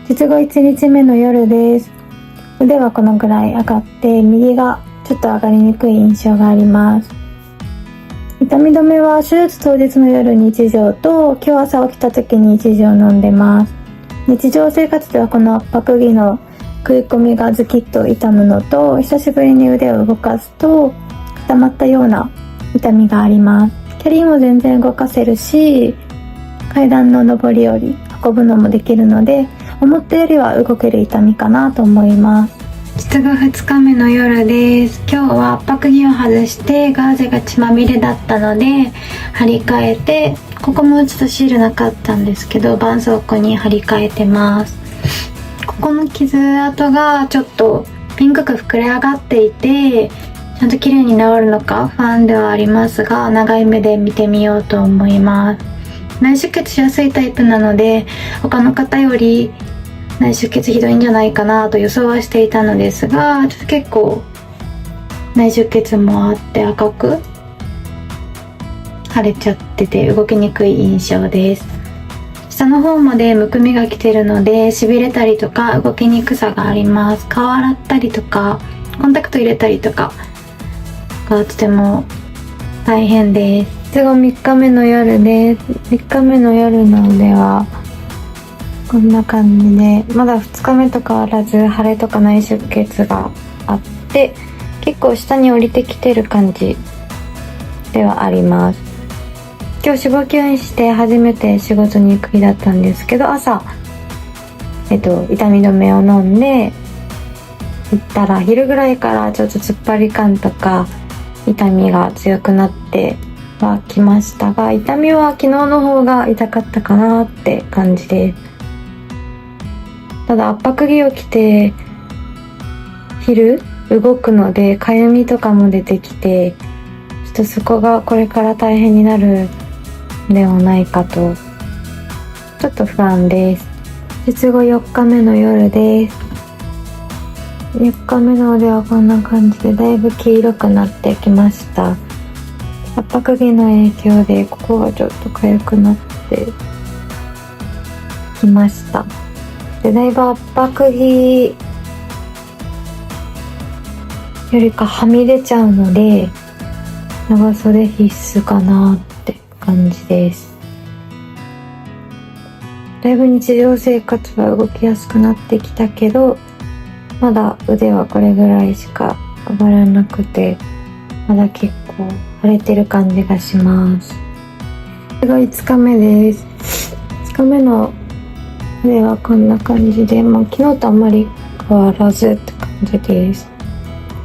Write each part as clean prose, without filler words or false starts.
術後1日目の夜です。腕はこのぐらい上がって、右がちょっと上がりにくい印象があります。痛み止めは手術当日の夜に1錠と、今日朝起きた時に1錠飲んでます。日常生活ではこの圧迫着の食い込みがズキッと痛むのと、久しぶりに腕を動かすと固まったような痛みがあります。キャリーも全然動かせるし、階段の上り下り運ぶのもできるので、思ったよりは動ける痛みかなと思います。術後2日目の夜です。今日は圧迫着を外してガーゼが血まみれだったので張り替えて、ここもちょっとシールなかったんですけど絆創膏に張り替えてます。ここの傷跡がちょっとピンクく膨れ上がっていて、ちゃんと綺麗に治るのか不安ではありますが、長い目で見てみようと思います。内出血しやすいタイプなので、他の方より内出血ひどいんじゃないかなと予想はしていたのですが、ちょっと結構内出血もあって赤く腫れちゃってて動きにくい印象です。下の方までむくみが来てるので、痺れたりとか動きにくさがあります。顔洗ったりとかコンタクト入れたりとかがとても大変です。術後3日目の夜です。3日目の夜の腕はこんな感じで、まだ2日目と変わらず腫れとか内出血があって、結構下に降りてきてる感じではあります。今日脂肪吸引して初めて仕事に行く日だったんですけど、朝痛み止めを飲んで行ったら、昼ぐらいからちょっと突っ張り感とか痛みが強くなってはきましたが、痛みは昨日の方が痛かったかなって感じです。ただ圧迫着を着て昼動くのでかゆみとかも出てきて、ちょっとそこがこれから大変になるんではないかとちょっと不安です。術後4日目の夜です。4日目の腕はこんな感じでだいぶ黄色くなってきました。圧迫着の影響でここがちょっと痒くなってきました。でだいぶ圧迫着よりかはみ出ちゃうので、長袖必須かなって感じです。だいぶ日常生活は動きやすくなってきたけど、まだ腕はこれぐらいしか上がらなくて、まだ結構腫れてる感じがします。これが5日目です。5日目の腕はこんな感じで、昨日とあんまり変わらずって感じです。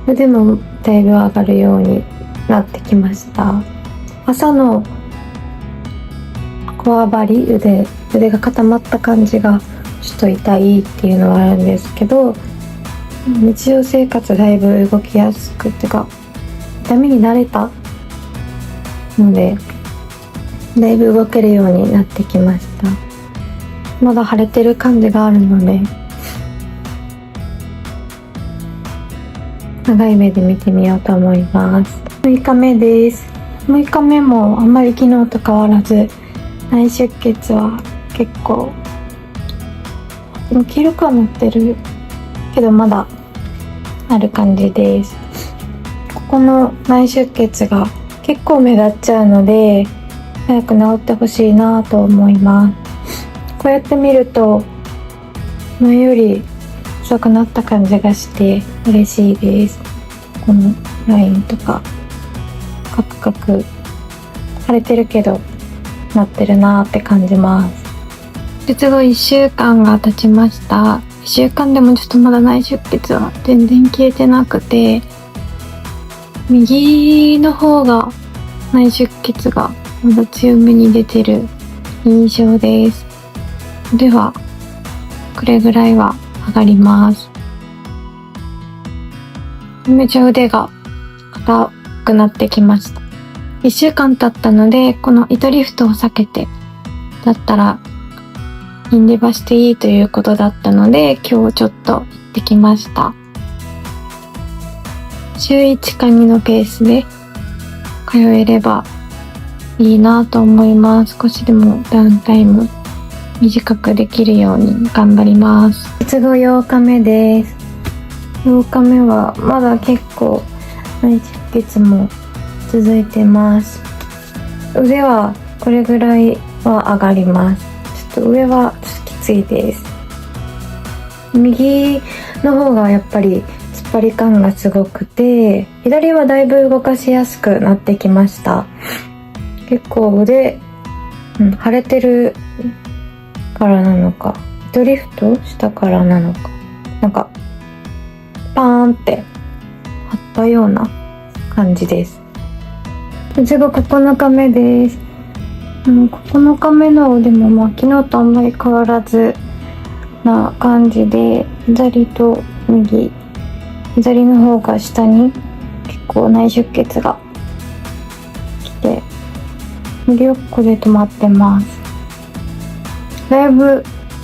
腕もだいぶ上がるようになってきました。朝のこわばり、腕が固まった感じがちょっと痛いっていうのはあるんですけど、日常生活だいぶ動きやすくてか痛みに慣れたので、だいぶ動けるようになってきました。まだ腫れてる感じがあるので、長い目で見てみようと思います。6日目です。6日目もあんまり昨日と変わらず内出血は結構黄色くはなってるけどまだある感じです。ここの内出血が結構目立っちゃうので早く治ってほしいなと思います。こうやって見ると前より細くなった感じがして嬉しいです。このラインとかカクカク腫れてるけどなってるなって感じます。術後1週間が経ちました。1週間でもちょっとまだ内出血は全然消えてなくて、右の方が内出血がまだ強めに出てる印象です。ではこれぐらいは上がります。めちゃ腕が硬くなってきました。1週間経ったので、この糸リフトを避けてだったらインデバしていいということだったので、今日ちょっと行ってきました。週1か2のペースで通えればいいなと思います。少しでもダウンタイム短くできるように頑張ります。術後8日目です。8日目はまだ結構内出血も続いてます。腕はこれぐらいは上がります。ちょっと上はちょっときついです。右の方がやっぱり突っ張り感がすごくて、左はだいぶ動かしやすくなってきました。結構腕、腫れてるからなのか、ドリフトしたからなのか、なんかパーンって張ったような感じです。術後9日目です。9日目の腕も昨日とあんまり変わらずな感じで、左と右、左の方が下に結構内出血が来て、右はここで止まってます。だいぶ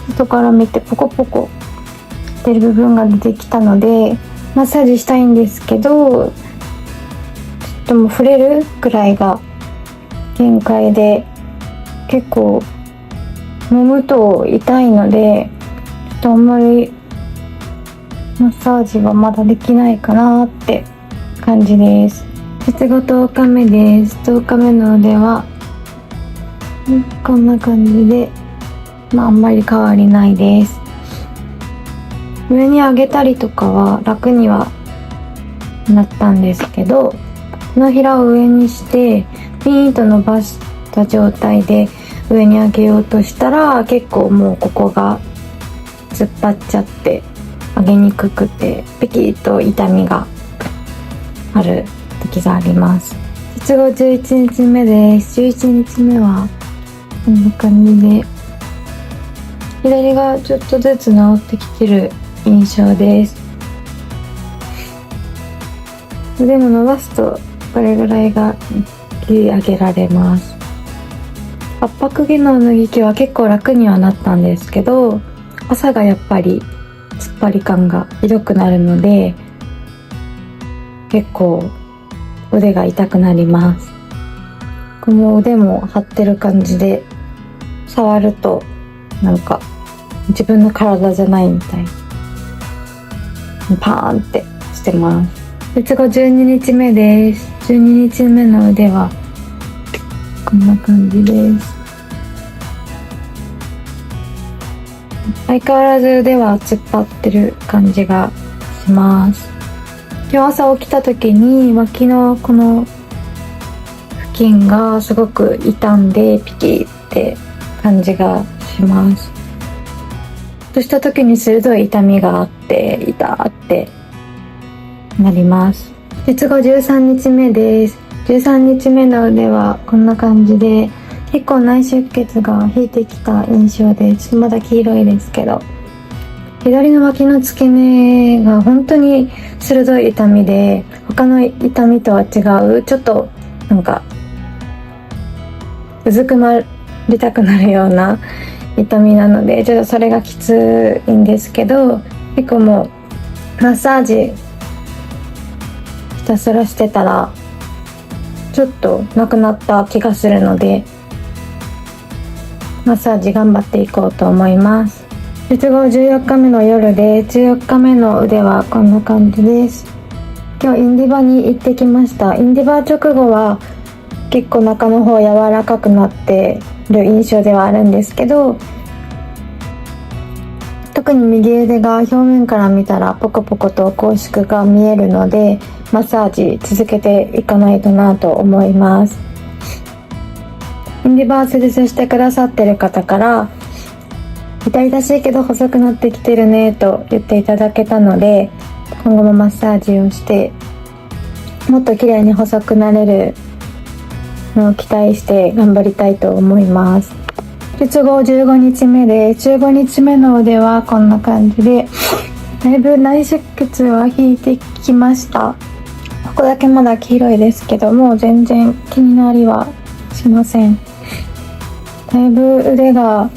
外から見てポコポコ出る部分が出てきたので、マッサージしたいんですけど、ちょっともう触れるくらいが限界で、結構揉むと痛いので、ちょっとあんまりマッサージはまだできないかなって感じです。術後10日目です。10日目の腕はこんな感じで、あんまり変わりないです。上に上げたりとかは楽にはなったんですけど、手のひらを上にしてピーンと伸ばした状態で上に上げようとしたら、結構もうここが突っ張っちゃって上げにくくてピキッと痛みがある時があります。術後11日目です。11日目はこんな感じで、左がちょっとずつ治ってきてる印象です。腕も伸ばすとこれぐらいが切り上げられます。圧迫技能の動きは結構楽にはなったんですけど、朝がやっぱり突っ張り感がひどくなるので、結構腕が痛くなります。この腕も張ってる感じで、触るとなんか自分の体じゃないみたいにパーンってしてます。術後12日目です。12日目の腕はこんな感じです。相変わらず腕は突っ張ってる感じがします。今日朝起きた時に脇のこの付近がすごく痛んでピキって感じがします。とした時に鋭い痛みがあって、痛ってなります。術後13日目です。13日目の腕はこんな感じで、結構内出血が引いてきた印象で、ちょっとまだ黄色いですけど、左の脇の付け根が本当に鋭い痛みで、他の痛みとは違う、ちょっとなんかうずくまりたくなるような痛みなので、ちょっとそれがきついんですけど、結構もうマッサージひたすらしてたらちょっとなくなった気がするので、マッサージ頑張っていこうと思います。術後14日目の夜で、14日目の腕はこんな感じです。今日インディバに行ってきました。インディバ直後は結構中の方柔らかくなってる印象ではあるんですけど、特に右腕が表面から見たらポコポコと拘縮が見えるので、マッサージ続けていかないとなと思います。インディバー施術してくださってる方から、痛々しいけど細くなってきてるねと言っていただけたので、今後もマッサージをしてもっと綺麗に細くなれるのを期待して頑張りたいと思います。術後15日目で、15日目の腕はこんな感じで、だいぶ内出血は引いてきました。ここだけまだ黄色いですけども、全然気になりはしません。だいぶ腕が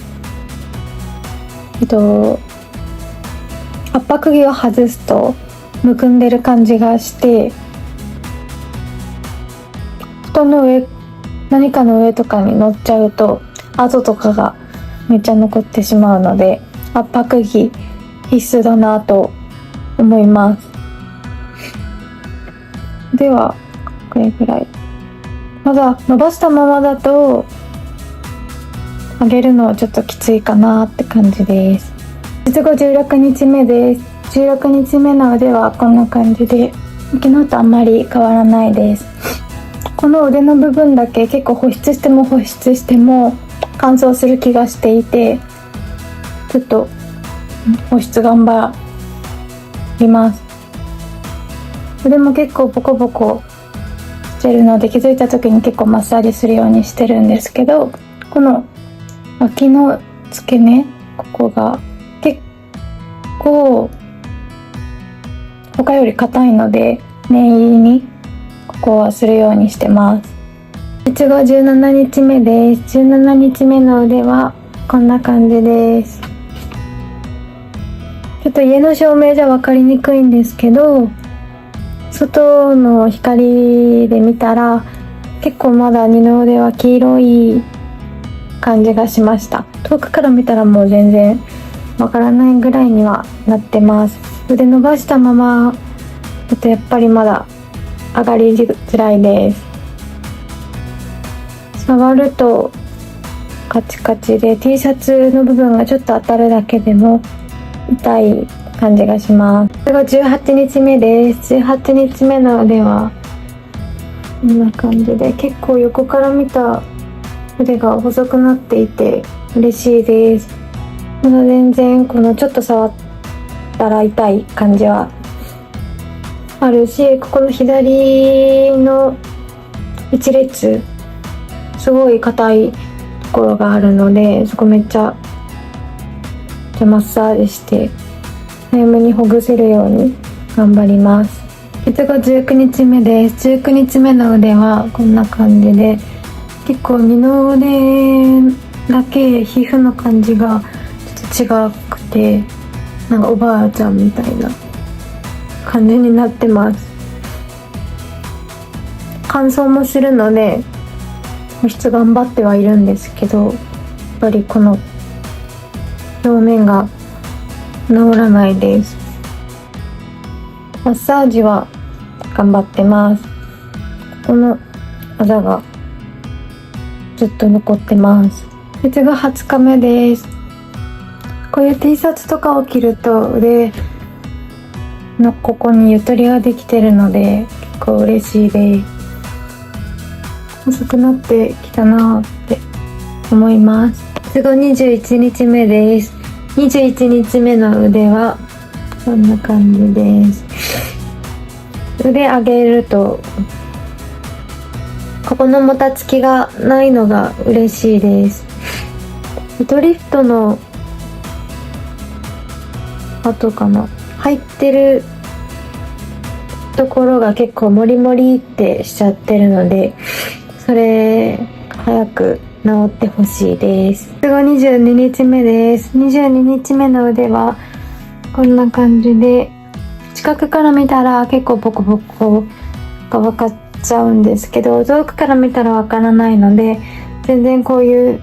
圧迫着を外すとむくんでる感じがして、布団の上、何かの上とかに乗っちゃうと跡とかがめっちゃ残ってしまうので、圧迫着必須だなと思います。ではこれぐらい。まだ伸ばしたままだと上げるのはちょっときついかなって感じです。術後16日目です。16日目の腕はこんな感じで、昨日とあんまり変わらないです。この腕の部分だけ結構保湿しても乾燥する気がしていて、ちょっと保湿頑張ります。腕も結構ボコボコしてるので、気づいた時に結構マッサージするようにしてるんですけど、この脇の付け根、ここが結構他より硬いので、念入りにここはするようにしてます。術後17日目です。17日目の腕はこんな感じです。ちょっと家の照明じゃ分かりにくいんですけど、外の光で見たら結構まだ二の腕は黄色い感じがしました。遠くから見たらもう全然わからないぐらいにはなってます。腕伸ばしたままだとやっぱりまだ上がりづらいです。触るとカチカチで T シャツの部分がちょっと当たるだけでも痛い感じがします。これが18日目です。18日目の腕はこんな感じで、結構横から見た腕が細くなっていて嬉しいです。まだ全然このちょっと触ったら痛い感じはあるし、ここの左の一列すごい硬いところがあるので、そこめっちゃマッサージして早めにほぐせるように頑張ります。術後19日目です。19日目の腕はこんな感じで、結構二の腕だけ皮膚の感じがちょっと違くて、なんかおばあちゃんみたいな感じになってます。乾燥もするので保湿頑張ってはいるんですけど、やっぱりこの表面が治らないです。マッサージは頑張ってます。このあざがずっと残ってます。術後20日目です。こういう T シャツとかを着ると腕のここにゆとりができてるので結構嬉しいです。細くなってきたなって思います。術後21日目です。21日目の腕はこんな感じです。腕上げるとここのもたつきがないのが嬉しいです。ドリフトの後かな、入ってるところが結構モリモリってしちゃってるので、それ早く治ってほしいです。術後22日目です。22日目の腕はこんな感じで、近くから見たら結構ボコボコが分かっちゃうんですけど、遠くから見たら分からないので、全然こういう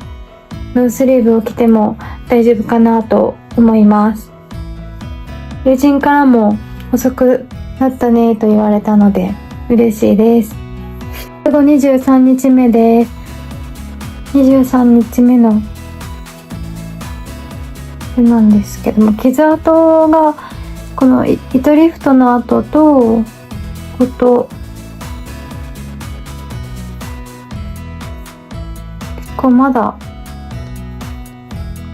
ノースリーブを着ても大丈夫かなと思います。友人からも細くなったねと言われたので嬉しいです。術後23日目です。23日目のなんですけども、傷跡がこの糸リフトの跡と結構まだ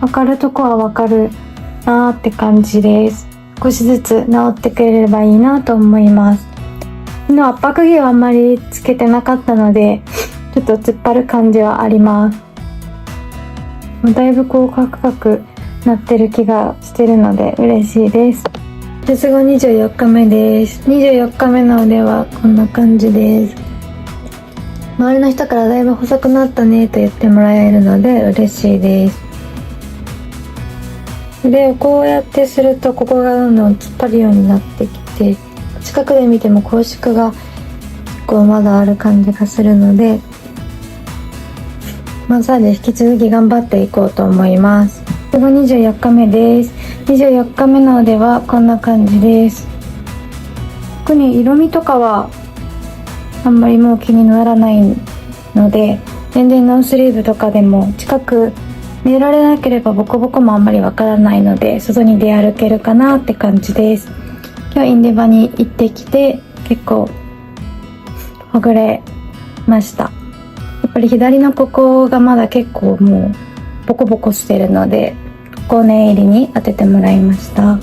分かるとこは分かるなーって感じです。少しずつ治ってくれればいいなと思います。昨日圧迫着はあんまりつけてなかったのでちょっと突っ張る感じはあります。だいぶこうカクカクなってる気がしてるので嬉しいです。術後24日目です。24日目の腕はこんな感じです。周りの人からだいぶ細くなったねと言ってもらえるので嬉しいです。腕をこうやってするとここがどんどん突っ張るようになってきて、近くで見ても拘縮が結構まだある感じがするので、マッサージ引き続き頑張っていこうと思います。これが24日目です。24日目の腕はこんな感じです。特に色味とかはあんまりもう気にならないので、全然ノースリーブとかでも近く見えられなければボコボコもあんまりわからないので、外に出歩けるかなって感じです。今日インデバに行ってきて結構ほぐれました。やっぱり左のここがまだ結構もうボコボコしてるので、ここ念入りに当ててもらいました。